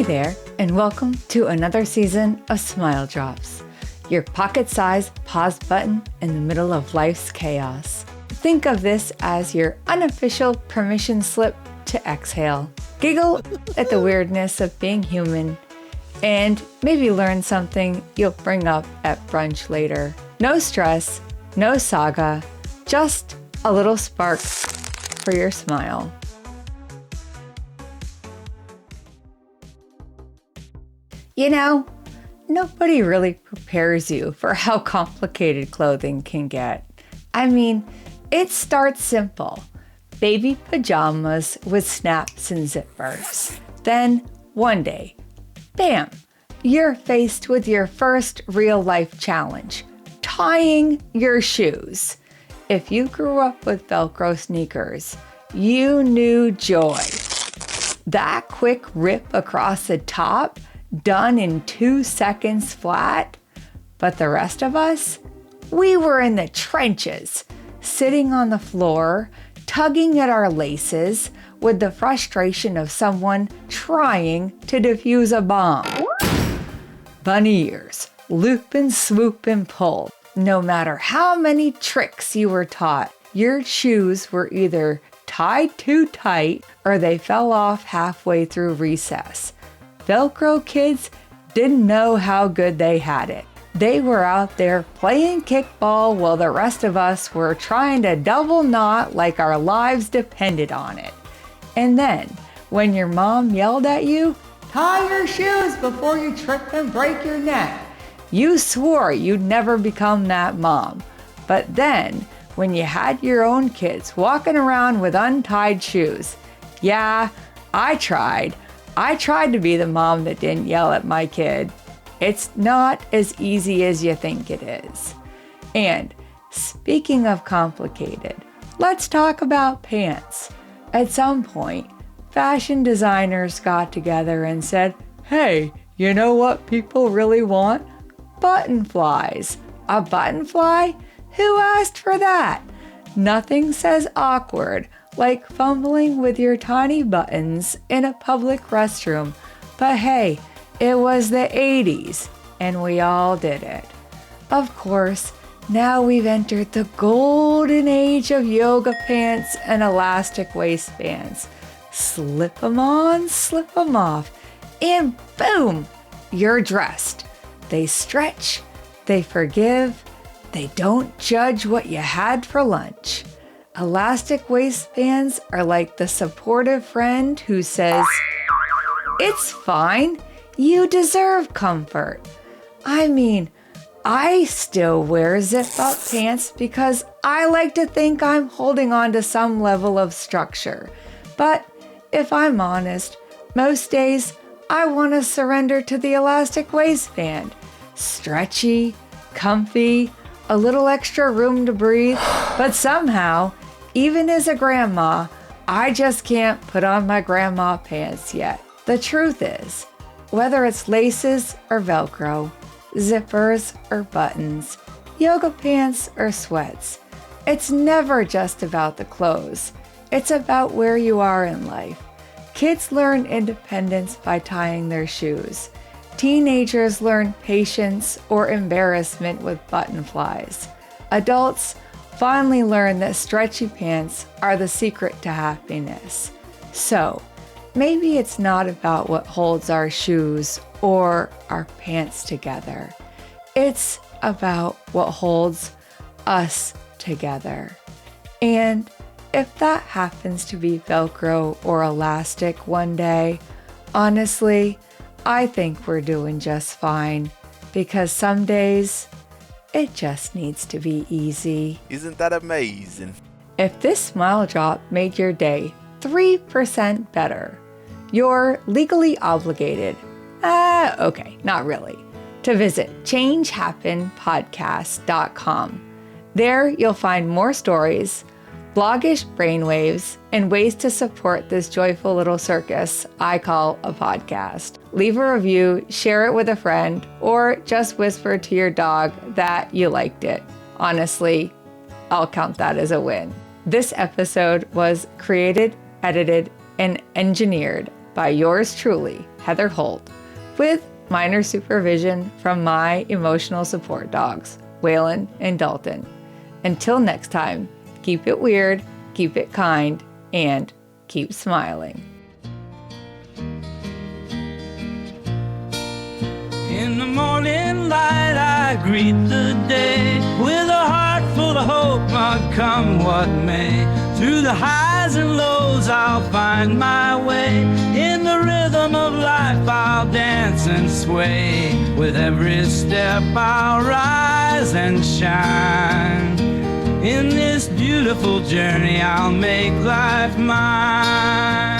there, and welcome to another season of Smile Drops, your pocket-sized pause button in the middle of life's chaos. Think of this as your unofficial permission slip to exhale. Giggle at the weirdness of being human, and maybe learn something you'll bring up at brunch later. No stress, no saga, just a little spark for your smile. You know, nobody really prepares you for how complicated clothing can get. I mean, it starts simple. Baby pajamas with snaps and zippers. Then, one day, bam, you're faced with your first real-life challenge, tying your shoes. If you grew up with Velcro sneakers, you knew joy. That quick rip across the top, done in 2 seconds flat. But the rest of us, we were in the trenches, sitting on the floor, tugging at our laces with the frustration of someone trying to defuse a bomb. Bunny ears, loop and swoop and pull. No matter how many tricks you were taught, your shoes were either tied too tight or they fell off halfway through recess. Velcro kids didn't know how good they had it. They were out there playing kickball while the rest of us were trying to double knot like our lives depended on it. And then, when your mom yelled at you, "Tie your shoes before you trip and break your neck," you swore you'd never become that mom. But then, when you had your own kids walking around with untied shoes, yeah, I tried to be the mom that didn't yell at my kid. It's not as easy as you think it is. And speaking of complicated, let's talk about pants. At some point, fashion designers got together and said, "Hey, you know what people really want? Button flies." A button fly? Who asked for that? Nothing says awkward like fumbling with your tiny buttons in a public restroom. But hey, it was the 80s, and we all did it. Of course, now we've entered the golden age of yoga pants and elastic waistbands. Slip 'em on, slip 'em off, and boom, you're dressed. They stretch, they forgive, they don't judge what you had for lunch. Elastic waistbands are like the supportive friend who says, "It's fine, you deserve comfort." I mean, I still wear zip-up pants because I like to think I'm holding on to some level of structure. But if I'm honest, most days I want to surrender to the elastic waistband. Stretchy, comfy, a little extra room to breathe, but somehow, even as a grandma, I just can't put on my grandma pants yet. The truth is, whether it's laces or Velcro, zippers or buttons, yoga pants or sweats, it's never just about the clothes. It's about where you are in life. Kids learn independence by tying their shoes. Teenagers learn patience or embarrassment with button flies. Adults finally learn that stretchy pants are the secret to happiness. So, maybe it's not about what holds our shoes or our pants together. It's about what holds us together. And if that happens to be Velcro or elastic one day, honestly, I think we're doing just fine, because some days it just needs to be easy. Isn't that amazing? If this smile drop made your day 3% better, you're legally obligated, okay, not really, to visit changehappenpodcast.com. There you'll find more stories, bloggish brainwaves, and ways to support this joyful little circus I call a podcast. Leave a review, share it with a friend, or just whisper to your dog that you liked it. Honestly, I'll count that as a win. This episode was created, edited, and engineered by yours truly, Heather Holt, with minor supervision from my emotional support dogs, Waylon and Dalton. Until next time, keep it weird, keep it kind, and keep smiling. In the morning light I greet the day with a heart full of hope, come what may. Through the highs and lows I'll find my way. In the rhythm of life I'll dance and sway. With every step I'll rise and shine. In this beautiful journey I'll make life mine.